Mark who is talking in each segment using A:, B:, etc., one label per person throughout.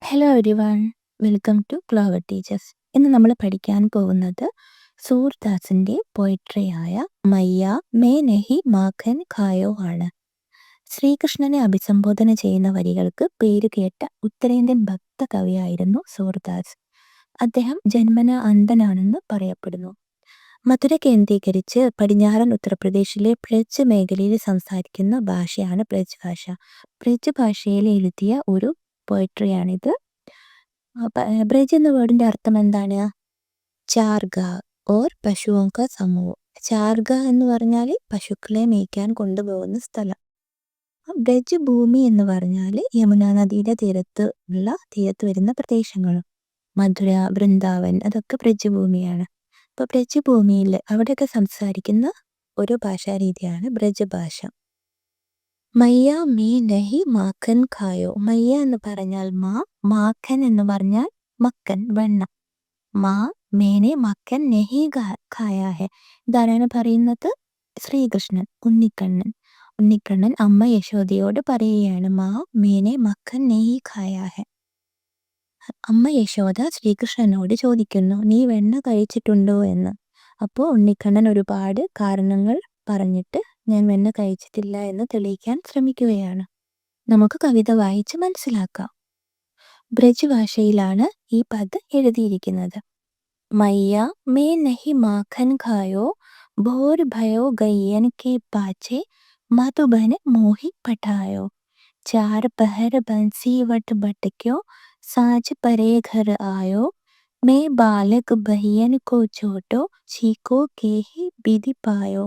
A: Hello everyone, welcome to clover teachers. ഇന്ന് നമ്മൾ പഠിക്കാൻ പോകുന്നത് സൂർദാസിൻ്റെ പോയട്രിയായ മയ്യ മേ നഹി മാഖൻ ഖായോ ആണ്. ശ്രീകൃഷ്ണനെ അഭിസംബോധന ചെയ്യുന്ന വരികൾക്ക് പേരുകേട്ട ഉത്തരേന്ത്യൻ ഭക്ത കവിയായിരുന്നു സൂർദാസ്. അദ്ദേഹം ജന്മന അന്ധനാണെന്ന് പറയപ്പെടുന്നു. മധുര കേന്ദ്രീകരിച്ച് പടിഞ്ഞാറൻ ഉത്തർപ്രദേശിലെ ബ്രജ് മേഖലയിൽ സംസാരിക്കുന്ന ഭാഷയാണ് ബ്രജ് ഭാഷ. ബ്രജ് ഭാഷയിൽ എഴുതിയ ഒരു പോയട്രിയാണിത്. ബ്രജ് എന്ന വേർഡിന്റെ അർത്ഥം എന്താണ്? ചാർഗ ഓർ പശുവോങ്ക സമൂഹം. ചാർഗ എന്ന് പറഞ്ഞാൽ പശുക്കളെ മേയ്ക്കാൻ കൊണ്ടുപോകുന്ന സ്ഥലം. ബ്രജ് ഭൂമി എന്ന് പറഞ്ഞാൽ യമുന നദിയുടെ തീരത്ത് വരുന്ന പ്രദേശങ്ങളും മധുര, വൃന്ദാവൻ അതൊക്കെ ബ്രജ് ഭൂമിയാണ്. അപ്പോൾ ബ്രജ് ഭൂമിയിൽ അവിടെയൊക്കെ സംസാരിക്കുന്ന ഒരു ഭാഷാരീതിയാണ് ബ്രജ് ഭാഷ. മയ്യ മേ നഹി മാഖൻ ഖായോ. മയ്യ എന്ന് പറഞ്ഞാൽ മാഖൻ എന്ന് പറഞ്ഞാൽ മക്കൻ, വെണ്ണ. മേനെ മക്കൻ നെഹി ഖായാ ഹെ. ഇതാരാണ് പറയുന്നത്? ശ്രീകൃഷ്ണൻ, ഉണ്ണിക്കണ്ണൻ അമ്മ യശോദയോട് പറയുകയാണ്, മേനെ മക്കൻ നെഹി ഖായാ ഹെ. അമ്മ യശോദ ശ്രീകൃഷ്ണനോട് ചോദിക്കുന്നു, നീ വെണ്ണ കഴിച്ചിട്ടുണ്ടോ എന്ന്. അപ്പോൾ ഉണ്ണിക്കണ്ണൻ ഒരുപാട് കാരണങ്ങൾ പറഞ്ഞിട്ട് ഞാൻ വെണ്ണ കഴിച്ചിട്ടില്ല എന്ന് തെളിയിക്കാൻ ശ്രമിക്കുകയാണ്. നമുക്ക് കവിത വായിച്ച് മനസ്സിലാക്കാം. ബ്രജ് ഭാഷയിലാണ് ഈ പദം എഴുതിയിരിക്കുന്നത്. മയ്യ മേ നഹി മാഖൻ ഖായോ ഭോർ ഭയോ ഗയ്യൻ കെ പാച്ചെ മധുബൻ മോഹി പഠായോ. चार पहर बंसी वट भटक्यो साँझ परे घर आयो. मैं बालक बहियन को छोटो छीको के ही विधि पायो.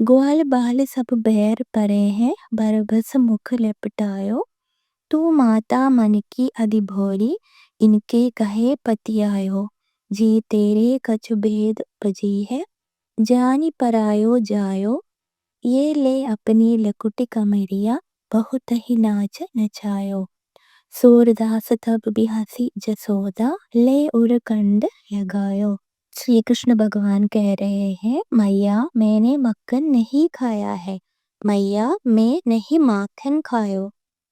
A: ग्वाल बाल सब बैर परे हैं बरबस मुख लपटायो. तू माता मन की अधिभोरी इनके कहे पतियायो. जी तेरे कछ भेद बजी है जानी परायो जायो. ये ले अपनी लकुटी कमरिया बहुत ही नाच नचायो. सूरदास तब भी हंसी जसोदा ले उर कंड लगायो. श्री कृष्ण भगवान कह रहे हैं, मैया मैंने मक्खन नहीं खाया है. मैया मैं नहीं माखन खायो.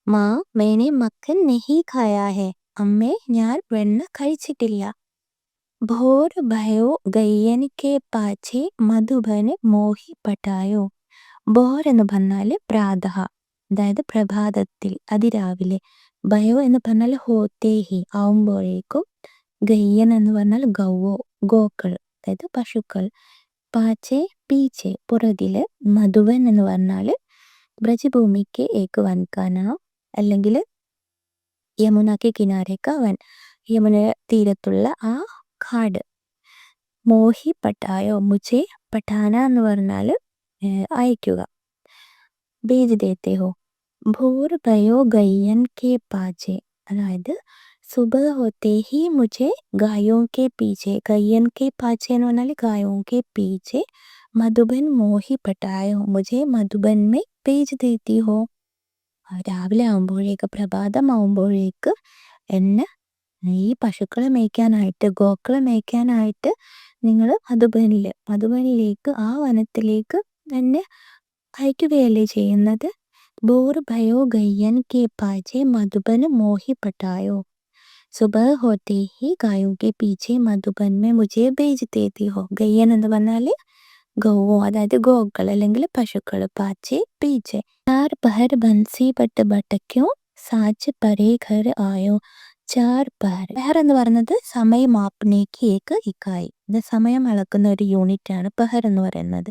A: माँ मैंने मक्खन नहीं खाया है. അമ്മേ ഞാൻ വെണ്ണ കഴിച്ചിട്ടില്ല. ഭോർ ഭയോ ഗയ്യൻ കെ പാച്ചെ മധുബന് മോഹി പട്ടായോ. ബോർ എന്ന് പറഞ്ഞാൽ പ്രാതഹ, അതായത് പ്രഭാതത്തിൽ, അതിരാവിലെ. ഭയോ എന്ന് പറഞ്ഞാൽ ഹോത്തേഹി ആവുമ്പോഴേക്കും. ഗയ്യൻ എന്ന് പറഞ്ഞാൽ ഗോക്കൾ, അതായത് പശുക്കൾ. പാച്ചെ പീച്ചെ പുറകില്. മധുവൻ എന്ന് പറഞ്ഞാൽ ബ്രജഭൂമിക്ക് ഏക്ക് വൻകാന, അല്ലെങ്കിൽ യമുനക്ക് കിനാരേക്ക വൻ, യമുന തീരത്തുള്ള ആ കാട്. മോഹി പട്ടായോ മുझे പഠാന എന്ന് പറഞ്ഞാൽ അയക്കുക. भेज देते हो. भोर भयो गैयन के पाचे, അതായത് സുബഹ ഹോത്തെ ഹി മുझे ഗായോं के पीछे. ഗയ്യൻ के पाचे എന്ന് പറഞ്ഞാൽ ഗായോं के पीछे മധുബൻ മോഹി പട്ടായോ മുझे മധുബൻ में भेज देती हो. രാവിലെ ആവുമ്പോഴേക്ക്, പ്രഭാതമാവുമ്പോഴേക്ക് എന്നെ ഈ പശുക്കളെ മേയ്ക്കാനായിട്ട്, ഗോക്കളെ മേയ്ക്കാനായിട്ട് നിങ്ങൾ മധുബനിലേക്ക്, ആ വനത്തിലേക്ക് എന്നെ അയക്കുകയല്ലേ ചെയ്യുന്നത്. ബോർ ഭയോ ഗയ്യൻ കെ പാച്ചെ മധുബൻ മോഹി പട്ടായോ. സുബഹ ഹോത്തെ ഹി ഗായോं के पीछे മധുബൻ में मुझे भेज देती हो. ഗയ്യൻ എന്ന് പറഞ്ഞാൽ ഗൗവോ, അതായത് ഗോക്കൾ അല്ലെങ്കിൽ പശുക്കൾ. പാച്ചെ പീച്ചെ. ചാർ പഹർ ബൻസി പട്ട് ഭട്ടക്യോ സാച്ച് പരേ ഘർ ആയോ. ചാർ പഹർ. പഹർ എന്ന് പറയുന്നത് സമയം മാപ്നേക്ക് ഏക്ക് ഇക്കായി. ഇത് സമയം അളക്കുന്ന ഒരു യൂണിറ്റ് ആണ് പഹർ എന്ന് പറയുന്നത്.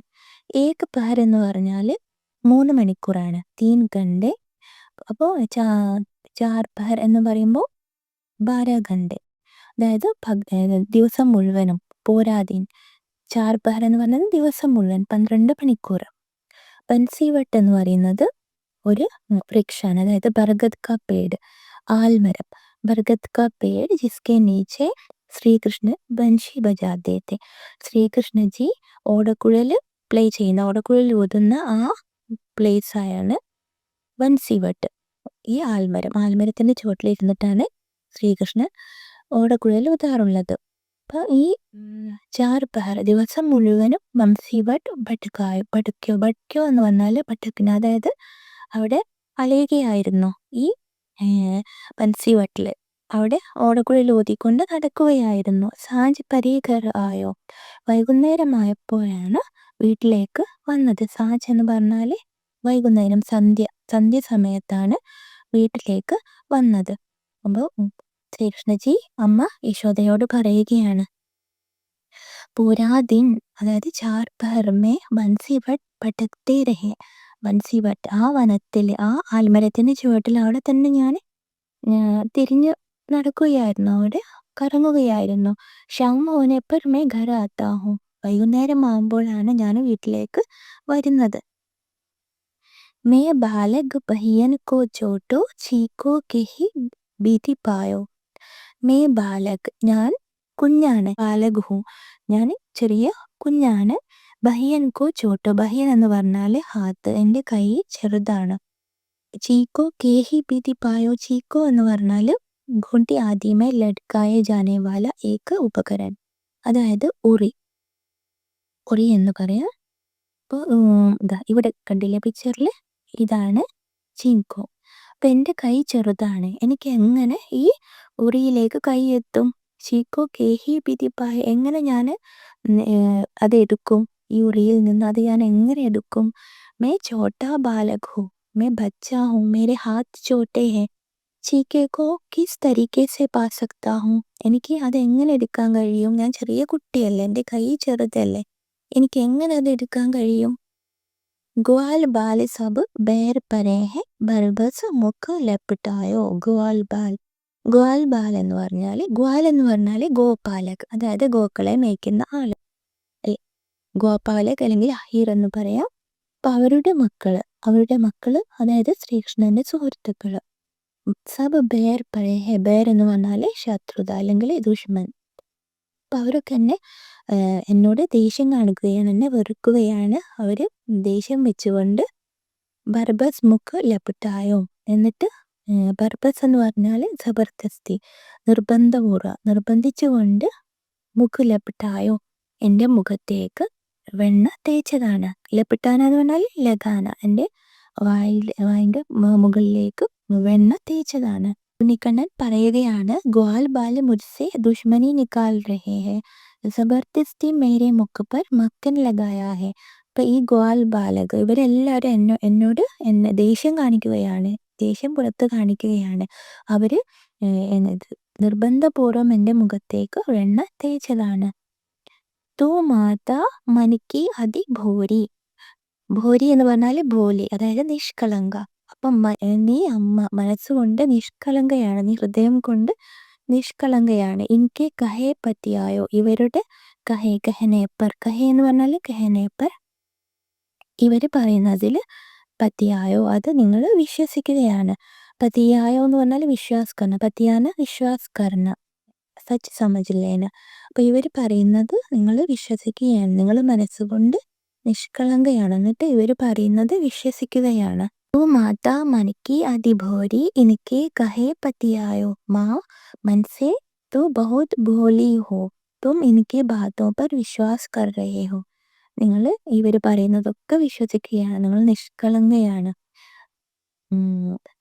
A: ഏക്ക് പഹർ എന്ന് പറഞ്ഞാൽ 3 മണിക്കൂറാണ്, 3 ഘണ്ടെ. അപ്പോൾ ചാർ പഹർ എന്ന് പറയുമ്പോൾ 12 ഘണ്ടെ, അതായത് ദിവസം മുഴുവനും. പോരാതീൻ. ചാർ പഹർ എന്ന് പറയുന്നത് ദിവസം മുഴുവൻ, 12 മണിക്കൂർ. ബൻസിവട്ട് എന്ന് പറയുന്നത് ഒരു വൃക്ഷമാണ്, അതായത് ബർഗദ് കാ പേട്, ആൽമരം. ബർഗദ് കാ പേട് ജിസ്കെ നീച്ചെ ശ്രീകൃഷ്ണ ബൻഷി ബജാതെ थे. ശ്രീകൃഷ്ണജി ഓടക്കുഴൽ പ്ലേ ചെയ്യുന്ന, ഓടക്കുഴൽ ഊതുന്ന ആ പ്ലേസ് ആയാണ് ബൻസിവട്ട്, ഈ ആൽമരത്തിന്റെ ചുവട്ടിലിരുന്നിട്ടാണ് ശ്രീകൃഷ്ണൻ ഓടക്കുഴൽ ഊതാറുള്ളത്. അപ്പോൾ ഈ ചാർ പഹർ ദിവസം മുഴുവനും ബൻസിവട്ട് ഭട്ക്യോ എന്ന് പറഞ്ഞാൽ ഭട്ടക്കിന, അതായത് അവിടെ അലയുകയായിരുന്നു ഈ ബൻസിവട്ടിൽ. അവിടെ ഓടക്കുഴൽ ഊതിക്കൊണ്ട് നടക്കുകയായിരുന്നു. സാഞ്ച് പരീഘർ ആയോ, വൈകുന്നേരമായപ്പോഴാണ് വീട്ടിലേക്ക് വന്നത്. സാഞ്ച് എന്ന് പറഞ്ഞാൽ വൈകുന്നേരം, സന്ധ്യ സമയത്താണ് വീട്ടിലേക്ക് വന്നത്. അപ്പോൾ ശ്രീകൃഷ്ണജി അമ്മ യശോദയോട് പറയുകയാണ്, പൂരാ ദിൻ, അതായത് ചാർ പഹർ മേ ബൻസിവട്ട് പട്ടക്തേ രഹേ. ബൻസിവട്ട്, ആ വനത്തിൽ, ആ ആൽമരത്തിന് ചുവട്ടിൽ അവിടെ തന്നെ ഞാൻ തിരിഞ്ഞു നടക്കുകയായിരുന്നു, അവിടെ കറങ്ങുകയായിരുന്നു. ഷാം ഹോനെ പർ മേ ഘർ ആത്താ ഹൂം, വൈകുന്നേരം ആകുമ്പോഴാണ് ഞാൻ വീട്ടിലേക്ക് വരുന്നത്. May Balak ബഹിയൻ co ചോട്ടോ ചീക്കോ K he ഭീതി പായോ. മേ ബാലക്, ഞാൻ കുഞ്ഞാണ്. ബാലക് ഹൂ, ഞാൻ ചെറിയ കുഞ്ഞാണ്. ബഹിയൻ കോ ചോട്ടോ, ബഹിയൻ എന്ന് പറഞ്ഞാൽ ഹാത്ത്, എൻ്റെ കൈ ചെറുതാണ്. ചീക്കോ കെ ഹി ഭീതി പായോ, ചീക്കോ എന്ന് പറഞ്ഞാൽ ഘുണ്ടി ആദ്യമേ ലഡ്കായ ജാനെ വാല ഏക ഉപകരൺ, അതായത് ഉറി എന്ന് പറയാം. അപ്പോൾ ഇവിടെ കണ്ടില്ലേ പിക്ചറിൽ, ഇതാണ് ചീങ്കോ. അപ്പം എൻ്റെ കൈ ചെറുതാണ്, എനിക്ക് എങ്ങനെ ഈ ഉറിയിലേക്ക് കൈ എത്തും? ചീക്കോ കേഹി പിതിപ്പായ, എങ്ങനെ ഞാൻ അതെടുക്കും? ഈ ഉറിയിൽ നിന്ന് അത് ഞാൻ എങ്ങനെ എടുക്കും? മേ ചോട്ടാ ബാലക് ഹൂ, മേ ബച്ചാ ഹൂ, മേരെ ഹാത്ത് ചോട്ടേ ഹേ, ചീക്കേ കോ കിസ് തരീക്കേ സെ പാ സക്താ ഹൂ, എനിക്ക് അത് എങ്ങനെ എടുക്കാൻ കഴിയും? ഞാൻ ചെറിയ കുട്ടിയല്ലേ, എൻ്റെ കൈ ചെറുതല്ലേ, എനിക്ക് എങ്ങനെ അത് എടുക്കാൻ കഴിയും? ഗ്വാൽ ബാൽ സബ് ബേർ പരേ ഹെ, ബർബസ് മുഖ് ലെപ്പിട്ടായോ. ഗ്വാൽ ബാൽ എന്ന് പറഞ്ഞാൽ, ഗ്വാൽ എന്ന് പറഞ്ഞാൽ ഗോപാലക്, അതായത് ഗോക്കളെ മേയ്ക്കുന്ന ആള്, ഗോപാലക് അല്ലെങ്കിൽ അഹീർ എന്ന് പറയാം. അപ്പം അവരുടെ മക്കള് അതായത് ശ്രീകൃഷ്ണന്റെ സുഹൃത്തുക്കള്. സബ് ബേർ പരേ ഹെ, ബേർ എന്ന് പറഞ്ഞാൽ ശത്രുത അല്ലെങ്കിൽ ദുഷ്മൻ. അപ്പം അവരൊക്കെ എന്നോട് ദേഷ്യം കാണിക്കുകയാണ്, എന്നെ വെറുക്കുകയാണ്. അവർ ദേഷ്യം വെച്ചുകൊണ്ട് ബർബസ് മുഖ് ലപ്പിട്ടായോ, എന്നിട്ട് ബർബസ് എന്ന് പറഞ്ഞാൽ ജബർദസ്തി, നിർബന്ധിച്ചുകൊണ്ട് മുഖ് ലപ്പിട്ടായോ, എൻ്റെ മുഖത്തേക്ക് വെണ്ണ തേച്ചതാണ്. ലപ്പിട്ടാന എന്ന് പറഞ്ഞാൽ ലഗാന, എൻ്റെ വായിൻ്റെ മുകളിലേക്ക് വെണ്ണ തേച്ചതാണ്. ഉണ്ണിക്കണ്ണൻ പറയുകയാണ്, ഗ്വാൽ ബാൽ മുജ്സെ ദുഷ്മനി നിക്കാൽ രഹേ ഹെ, ജബർദസ്തി മേരെ മുഖ് പർ മക്കൻ ലഗായാ ഹെ. അപ്പം ഈ ഗ്വാൽ ബാലക് ഇവരെല്ലാവരും എന്നോട് ദേഷ്യം കാണിക്കുകയാണ്, ദേഷ്യം പുറത്ത് കാണിക്കുകയാണ്. അവർ നിർബന്ധപൂർവം എൻ്റെ മുഖത്തേക്ക് വെണ്ണ തേച്ചതാണ്. തൂ മാതാ മനിക്ക് അതി ഭോരി, ഭോരി എന്ന് പറഞ്ഞാൽ ഭോലി, അതായത് നിഷ്കളങ്ക. അപ്പം നീ അമ്മ മനസ്സുകൊണ്ട് നിഷ്കളങ്കയാണ്, നീ ഹൃദയം കൊണ്ട് നിഷ്കളങ്കയാണ്. എനിക്ക് കഹേ പറ്റിയായോ, ഇവരുടെ കഹനേപ്പർ, കഹേ എന്ന് പറഞ്ഞാൽ കഹനേപ്പർ, ഇവർ പറയുന്നതിൽ പറ്റിയായോ, അത് നിങ്ങൾ വിശ്വസിക്കുകയാണ്. പതിയായോ എന്ന് പറഞ്ഞാൽ വിശ്വാസ് കർണ, പതിയാന വിശ്വാസ് കർണ, സച്ച് സമജില്ലേന. അപ്പോൾ ഇവർ പറയുന്നത് നിങ്ങൾ വിശ്വസിക്കുകയാണ്, നിങ്ങൾ മനസ്സുകൊണ്ട് നിഷ്കളങ്കയാണ്, എന്നിട്ട് ഇവർ പറയുന്നത് വിശ്വസിക്കുകയാണ്. തൂ മാതാ മനിക്ക് അതിഭോരി എനിക്ക് കഹേ പറ്റിയായോ, മാ മനസേ തൂ ബഹുത് ഭോലി ഹോ, തും എനിക്ക് ബാത്തോ പർ വിശ്വാസ് കർ രഹേ ഹോ. നിങ്ങൾ ഇവർ പറയുന്നതൊക്കെ വിശ്വസിക്കുകയാണ്, നിങ്ങൾ നിഷ്കളങ്കയാണ്.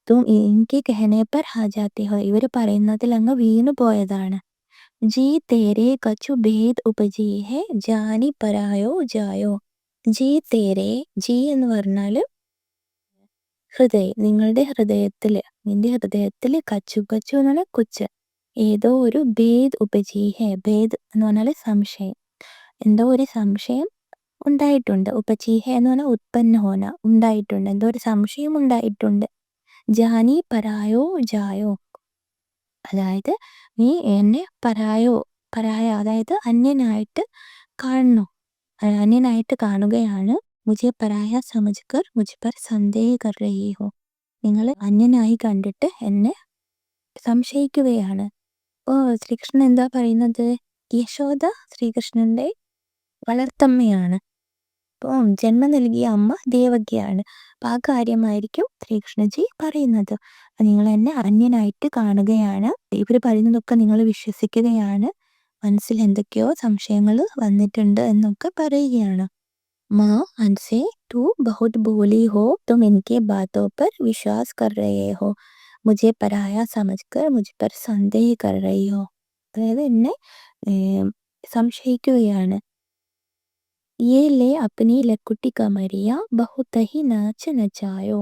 A: തും എനിക്ക് കഹനെ പർ ഹാജാത്തി ഹോ, ഇവർ പറയുന്നതിൽ അങ്ങ് വീണു പോയതാണ്. ജി തേരെ കച്ചു ഭേദ് ഉപജി ഹെ, ജാനി പരായോ ജായോ. ജി തേരെ, ജി എന്ന് പറഞ്ഞാൽ ഹൃദയം, നിന്റെ ഹൃദയത്തിൽ കച്ചു എന്ന് പറഞ്ഞാൽ കുച്ച്, ഏതോ ഒരു ഭേദ് ഉപജി ഹെ, ഭേദ് എന്ന് പറഞ്ഞാൽ സംശയം, എന്തോ ഒരു സംശയം ഉണ്ടായിട്ടുണ്ട്. ഉപജീഹ എന്ന് പറഞ്ഞാൽ ഉത്പന്ന ഹോന, ഉണ്ടായിട്ടുണ്ട്, എന്തോ ഒരു സംശയം ഉണ്ടായിട്ടുണ്ട്. ജാനി പരായോ ജായോ, അതായത് നീ എന്നെ പരായ അതായത് അന്യനായിട്ട് കാണുകയാണ്. മുझे പരായ സമജ് കർ മുझ पर संदेह कर रही हो, നിങ്ങൾ അന്യനായി കണ്ടിട്ട് എന്നെ സംശയിക്കുകയാണ്. ശ്രീകൃഷ്ണൻ എന്താ പറയുന്നത്? യശോദ ശ്രീകൃഷ്ണന്റെ വളർത്തമ്മയാണ്. അപ്പോൾ ജന്മം നൽകിയ അമ്മ ദേവകിയാണ്. അപ്പം ആ കാര്യമായിരിക്കും ശ്രീകൃഷ്ണജി പറയുന്നത്. നിങ്ങൾ എന്നെ അന്യനായിട്ട് കാണുകയാണ്, ഇവർ പറയുന്നതൊക്കെ നിങ്ങൾ വിശ്വസിക്കുകയാണ്, മനസ്സിൽ എന്തൊക്കെയോ സംശയങ്ങൾ വന്നിട്ടുണ്ട് എന്നൊക്കെ പറയുകയാണ്. മാ ഹൻസേ തൂ ബഹുത് ഭോലി ഹോ, തും എനിക്ക് ബാത്തോ പർ വിശ്വാസ് കർ രഹേ ഹോ. മുझെ പരായ സമജ്കർ മുझ पर संदेह कर रही हो. അതായത് എന്നെ സംശയിക്കുകയാണ്. ये ले अपनी लकुटी कमरिया बहुत ही नाच नचायो.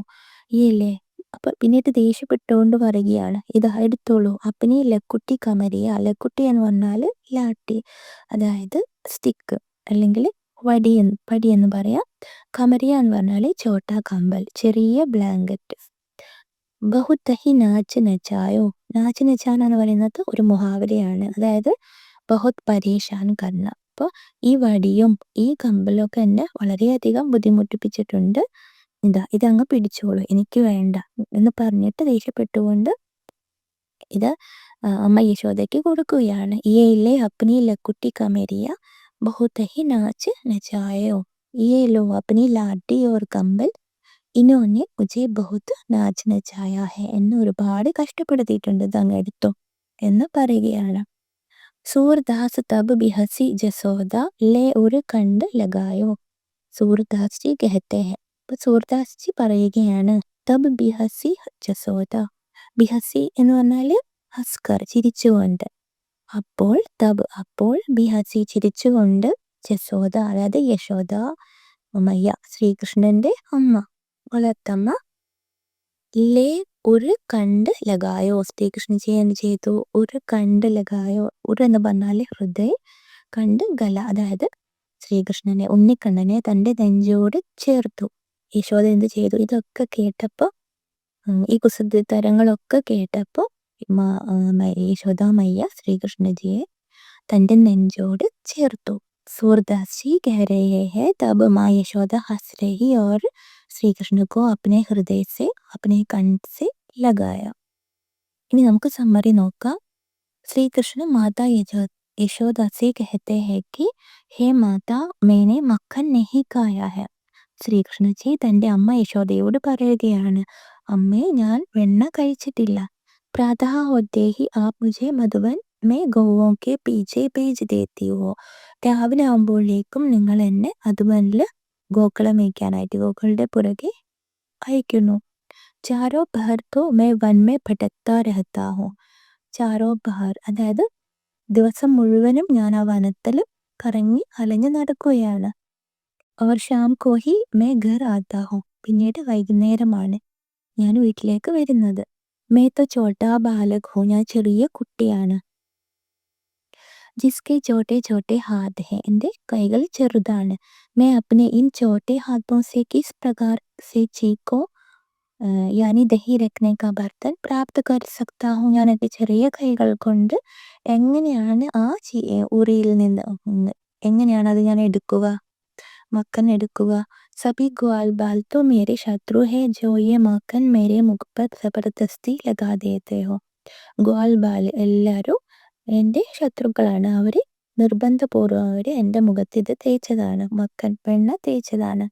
A: ये ले അപ്പൊ പിന്നീട് ദേഷ്യപ്പെട്ടുകൊണ്ട് പറയുകയാണ്, ഇത് എടുത്തോളൂ. അപ്പനി ലക്കുട്ടി കമരിയ. ലക്കുട്ടി എന്ന് പറഞ്ഞാൽ ലാട്ടി, അതായത് സ്റ്റിക്ക് അല്ലെങ്കിൽ പടി എന്ന് പറയാം. കമരിയ എന്ന് പറഞ്ഞാൽ ചോട്ടാ കമ്പൽ, ചെറിയ ബ്ലാങ്കറ്റ്. ബഹുത്തഹി നാച്ച് നച്ചായോ. നാച്ച് നച്ചാന എന്ന് പറയുന്നത് ഒരു മുഹാവരയാണ്, അതായത് ബഹുത് പരേഷാൻ കർണ. അപ്പോൾ ഈ വടിയും ഈ കമ്പലൊക്കെ എന്നെ വളരെയധികം ബുദ്ധിമുട്ടിപ്പിച്ചിട്ടുണ്ട്. ഇതങ്ങ് പിടിച്ചോളൂ, എനിക്ക് വേണ്ട എന്ന് പറഞ്ഞിട്ട് ദേഷ്യപ്പെട്ടുകൊണ്ട് ഇത് അമ്മ യശോദയ്ക്ക് കൊടുക്കുകയാണ്. ये ले अपनी लकुटी कमरिया बहुत ही नाच नचायो. ये लो अपनी लाठी और कंबल इन्होंने मुझे बहुत नाच नचाया है. എന്നെ ഒരുപാട് കഷ്ടപ്പെടുത്തിയിട്ടുണ്ട്, ഇതങ്ങ് എടുത്തോ എന്ന് പറയുകയാണ്. സൂർദാസ് തബ് ബി ഹസി ജസോദ ലേ ഒരു കണ്ട് ലഗായോ. സൂർദാസ് ജി കഹത്തെ ഹെ. അപ്പോൾ സൂർദാസ് ജി പറയുകയാണ്, തബ് ബിഹസി ജസോദ. ബിഹസി എന്ന് പറഞ്ഞാൽ ഹസ്കർ, ചിരിച്ചുകൊണ്ട്. അപ്പോൾ ബിഹസി ചിരിച്ചുകൊണ്ട്, ജസോദ അതായത് യശോദ മയ്യ, ശ്രീകൃഷ്ണന്റെ അമ്മ, വളർത്തമ്മ. ലേ ഒരു കണ്ട് ലഗായോ. ശ്രീകൃഷ്ണജി എന്ത് ചെയ്തു? ഒരു കണ്ട് ലഗായോ. ഒരു എന്ന് പറഞ്ഞാൽ ഹൃദയ, കണ്ട് ഗല, അതായത് ശ്രീകൃഷ്ണനെ, ഉണ്ണിക്കണ്ണനെ തൻ്റെ നെഞ്ചോട് ചേർത്തു. യശോദ എന്ത് ചെയ്തു? ഇതൊക്കെ കേട്ടപ്പോൾ, ഈ കുസൃതിത്തരങ്ങളൊക്കെ കേട്ടപ്പോൾ യശോദ മയ്യ ശ്രീകൃഷ്ണജിയെ തൻ്റെ നെഞ്ചോട് ചേർത്തു. सूरदास जी कह रहे हैं तब माँ यशोदा हंस रही और श्री कृष्ण को अपने हृदय से अपने कंठ से लगाया. ഇനി നമുക്ക് സമ്മറി നോക്കാം. ശ്രീകൃഷ്ണ മാതാ यशोदा से कहते हैं कि हे माता मैंने मक्खन नहीं खाया है. ശ്രീകൃഷ്ണജി തൻ്റെ അമ്മ യശോദയോട് പറയുകയാണ്, അമ്മേ ഞാൻ വെണ്ണ കഴിച്ചിട്ടില്ല. പ്രാതഃ होते ही आप मुझे मधुबन में गौओं के पीछे भेज देती हो. രാവിലെ ആകുമ്പോഴേക്കും നിങ്ങൾ എന്നെ മധുബനിൽ ഗോക്കളെ മേയ്ക്കാനായിട്ട്, ഗോക്കളുടെ പുറകെ അയക്കുന്നു. ചാരോ ബഹർ തോ മേ വൻ മേ ഭടക്താ രഹത്താ ഹോ. ചാരോ ബഹർ അതായത് ദിവസം മുഴുവനും ഞാൻ ആ വനത്തിൽ കറങ്ങി അലഞ്ഞു നടക്കുകയാണ്. और शाम को ही मैं घर आता हूँ. പിന്നീട് വൈകുന്നേരമാണ് ഞാൻ വീട്ടിലേക്ക് വരുന്നത്. मैं तो छोटा बालक हूँ. ഞാൻ ചെറിയ കുട്ടിയാണ്. जिसके छोटे छोटे हाथ हैं. എൻ്റെ കൈകൾ ചെറുതാണ്. मैं अपने इन छोटे हाथों से किस प्रकार से चीज को यानी दही रखने का बर्तन प्राप्त कर सकता हूँ. ഞാൻ എൻ്റെ ചെറിയ കൈകൾ കൊണ്ട് എങ്ങനെയാണ് ആ ഉറിയിൽ നിന്ന് എങ്ങനെയാണ് അത് ഞാൻ എടുക്കുക, मक्खन എടുക്കുക. सभी ग्वाल बाल तो मेरे शत्रु है जो ये मक्खन मेरे मुख पर जबरदस्ती लगा देते हो. ग्वाल बाल എല്ലാവരും എൻ്റെ ശത്രുക്കളാണ്. അവർ നിർബന്ധപൂർവ്വം എൻ്റെ മുഖത്ത് ഇത് തേച്ചതാണ്, മക്കൻ വെണ്ണ തേച്ചതാണ്.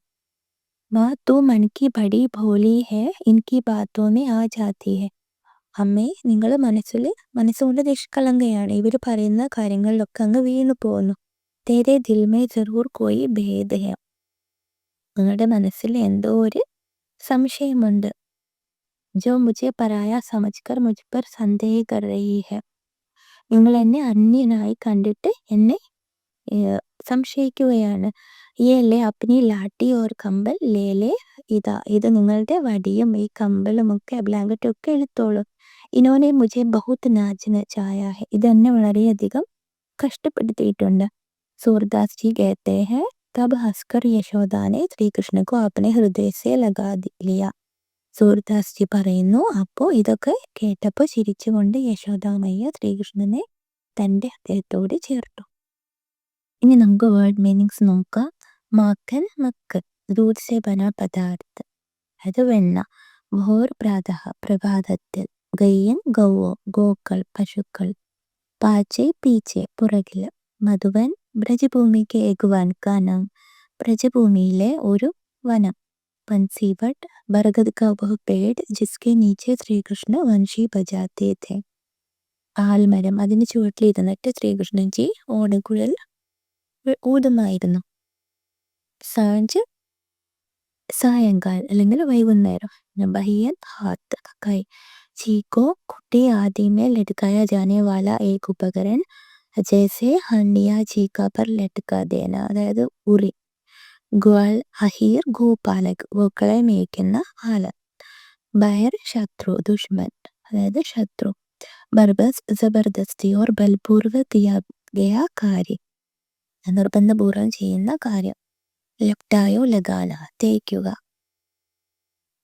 A: മാ തൂ മൻകി ബഡി ഭോലി ഹേ ഇൻകി ബാത്തോ മേ ആ ജാതി ഹേ. അമ്മേ നിങ്ങൾ മനസ്സുകൊണ്ട് നിഷ്കളങ്കയാണ്, ഇവർ പറയുന്ന കാര്യങ്ങളിലൊക്കെ അങ്ങ് വീണു പോകുന്നു. തേരെ ദിൽ മേ ജറൂർ കോയി ഭേദ് ഹേ. നിങ്ങളുടെ മനസ്സിൽ എന്തോ ഒരു സംശയമുണ്ട്. ജോ മുझे പരായ സമജ്കർ മുझ पर संदेह कर रही है. നിങ്ങൾ എന്നെ അന്യനായി കണ്ടിട്ട് എന്നെ സംശയിക്കുകയാണ്. ये ले अपनी लाठी और कंबल ले ले. ഇത് നിങ്ങളുടെ വടിയും ഈ കമ്പലും ഒക്കെ ബ്ലാങ്കറ്റും ഒക്കെ എടുത്തോളൂ. ഇനോനെ മുझे बहुत नाच नचाया है. ഇതെന്നെ വളരെയധികം കഷ്ടപ്പെടുത്തിയിട്ടുണ്ട്. सूरदास जी कहते हैं तब हंसकर यशोदा ने श्री कृष्ण को अपने हृदय से लगा लिया. സൂർദാസ് ജി പറയുന്നു, അപ്പോൾ ഇതൊക്കെ കേട്ടപ്പോൾ ചിരിച്ചുകൊണ്ട് യശോദാമയ്യ ശ്രീകൃഷ്ണനെ തൻ്റെ ഹൃദയത്തോട് ചേർത്തു. ഇനി നമുക്ക് വേർഡ് മീനിങ്സ് നോക്കാം. മാക്കൻ മക്കൻ, ദൂത് സെ ബന പദാർത്ഥ, അത് വെണ്ണ. ഭോർ പ്രാതഃ, പ്രഭാതത്തിൽ. ഗയ്യൻ ഗൗവോ, ഗോക്കൾ പശുക്കൾ. പാച്ചെ പീച്ചെ, പുറകിൽ. മധുവൻ ബ്രജഭൂമിക്ക് ഏക് വൻ കാ നാം, ബ്രജഭൂമിയിലെ ഒരു വനം. पंसीवट बरगद का वह पेड़ जिसके नीचे ശ്രീകൃഷ്ണ വൻഷി ബജാത്തെ थे. ആൽമരം, അതിന് ചുവട്ടിലിരുന്നിട്ട് ശ്രീകൃഷ്ണൻജി ഓടക്കുഴൽ ഊതുമായിരുന്നു. സാഞ്ച് സായങ്കാൽ അല്ലെങ്കിൽ വൈകുന്നേരം. ബഹിയൻ ഹാത്ത്, കൈ. जी को कुटी आदि में लटकाया जाने वाला एक उपकरण जैसे हंडिया चीका पर लटका देना അതായത് ഉറി ഗ്വാൾ അഹീർ ഗോപാലക് ഗോക്കളെ മേയ്ക്കുന്ന ആള് ബയർ ശത്രു ദുഷ്മൻ അതായത് ശത്രു ബർബസ് ജബർദസ്തി ഓർ ബൽപൂർവ്വക് കിയാ ഗയാ കാര്യം നിർബന്ധപൂർവ്വം ചെയ്യുന്ന കാര്യം ലപ്റ്റായോ ലഗാന തേക്കുക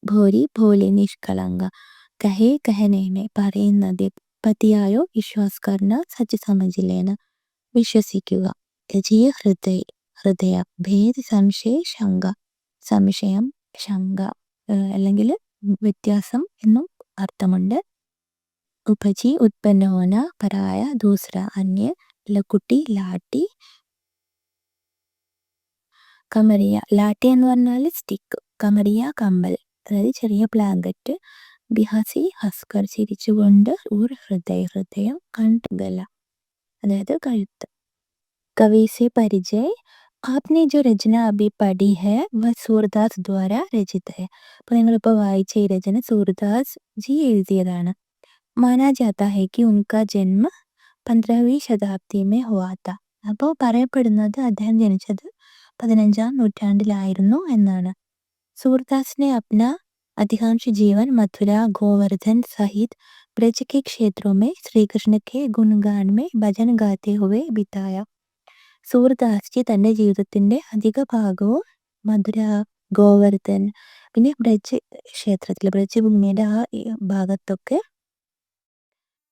A: ഭോരി ഭോലി നിഷ്കളങ്ക കഹേ കഹനേമെ പറയുന്നത് പതിയായോ വിശ്വാസ് കർണ സച്ച് സമജിലേന വിശ്വസിക്കുക യജീയ ഹൃദയ ഭേദ് സംശയ ശങ്ക സംശയം ശങ്ക അല്ലെങ്കിൽ വ്യത്യാസം എന്നും അർത്ഥമുണ്ട് ഉപജി ഉത്പന്ന ഹോന പരായ ദൂസര അന്യ ലക്കുട്ടി ലാട്ടി കമറിയ ലാട്ടി എന്ന് പറഞ്ഞാൽ സ്റ്റിക്ക് കമറിയ കമ്പൽ അതായത് ചെറിയ ബ്ലാങ്കറ്റ് ബിഹാസി ഹസ്കർ ചിരിച്ചുകൊണ്ട് ഒരു ഹൃദയം കണ്ടുകല അതായത് കഴുത്ത് कवि से परिचय आपने जो रचना अभी पढ़ी है वह सूरदास द्वारा रचित है അപ്പോൾ നിങ്ങളിപ്പോൾ വായിച്ച ഈ രചന സൂർദാസ് ജി എഴുതിയതാണ് माना जाता है कि उनका जन्म 15वीं शताब्दी में हुआ था അപ്പോൾ പറയപ്പെടുന്നത് അദ്ദേഹം ജനിച്ചത് 15ാം നൂറ്റാണ്ടിലായിരുന്നു എന്നാണ് सूरदास ने अपना अधिकांश जीवन मथुरा गोवर्धन सहित ब्रज के क्षेत्रों में श्री कृष्ण के गुणगान में भजन गाते हुए बिताया സൂർദാസ് തൻ്റെ ജീവിതത്തിൻ്റെ അധിക ഭാഗവും മധുര ഗോവർദ്ധൻ പിന്നെ ബ്രജ് ക്ഷേത്രത്തിൽ ബ്രജ് ഭൂമിയുടെ ആ ഭാഗത്തൊക്കെ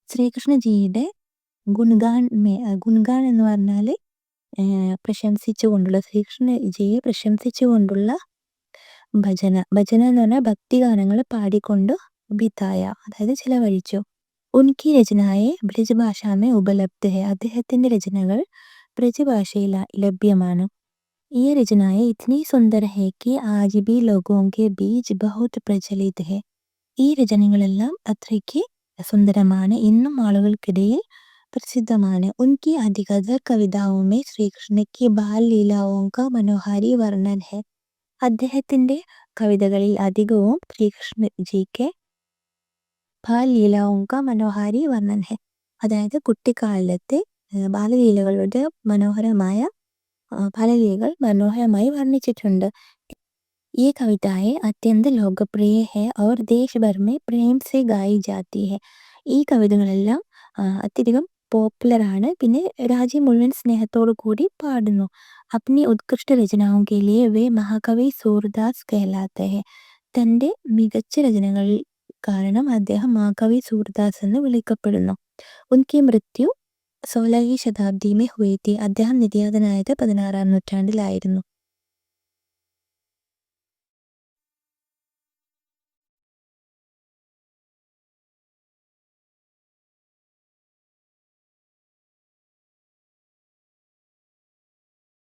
A: ശ്രീകൃഷ്ണജിയുടെ ഗുൺഗാൻ എന്ന് പറഞ്ഞാൽ പ്രശംസിച്ചുകൊണ്ടുള്ള ശ്രീകൃഷ്ണജിയെ പ്രശംസിച്ചുകൊണ്ടുള്ള ഭജന എന്ന് പറഞ്ഞാൽ ഭക്തിഗാനങ്ങൾ പാടിക്കൊണ്ട് ബിതായ അതായത് ചിലവഴിച്ചു ഉൻകി രചനായെ ബ്രജ് ഭാഷാമേ ഉപലബ്ധ ഹെ അദ്ദേഹത്തിൻ്റെ രചനകൾ ब्रजभाषയിൽ ലഭ്യമാണ് ये रचनाएं इतनी सुंदर है कि आज भी लोगों के बीच बहुत प्रचलित है ഈ രചനകളെല്ലാം അത്രയ്ക്ക് സുന്ദരമാണ് ഇന്നും ആളുകൾക്കിടയിൽ പ്രസിദ്ധമാണ് उनकी अधिकतर कविताओं में श्री कृष्ण की बाल लीलाओं का मनोहारी वर्णन है അദ്ദേഹത്തിൻ്റെ കവിതകളിൽ അധികവും ശ്രീകൃഷ്ണജിക്ക് ബാൽ ലീലാओं का मनोहारी वर्णन है അതായത് കുട്ടിക്കാലത്തെ ബാലലീലകളുടെ മനോഹരമായി വർണ്ണിച്ചിട്ടുണ്ട് ഈ കവിതായെ അത്യന്ത ലോകപ്രിയ ഹെ और देश भर में प्रेम से गाई जाती है ഈ കവിതകളെല്ലാം അത്യധികം പോപ്പുലറാണ് പിന്നെ രാജ്യം മുഴുവൻ സ്നേഹത്തോടു കൂടി പാടുന്നു अपनी उत्कृष्ट रचनाओं के लिए वे महाकवि सूरदास कहलाते हैं തൻ്റെ മികച്ച രചനകൾ കാരണം അദ്ദേഹം മഹാകവി സൂർദാസ് എന്ന് വിളിക്കപ്പെടുന്നു ഉൻകി മൃത്യു 16वीं शताब्दी में हुई थी അദ്ദേഹം നിര്യാതനായത് 16ാം നൂറ്റാണ്ടിലായിരുന്നു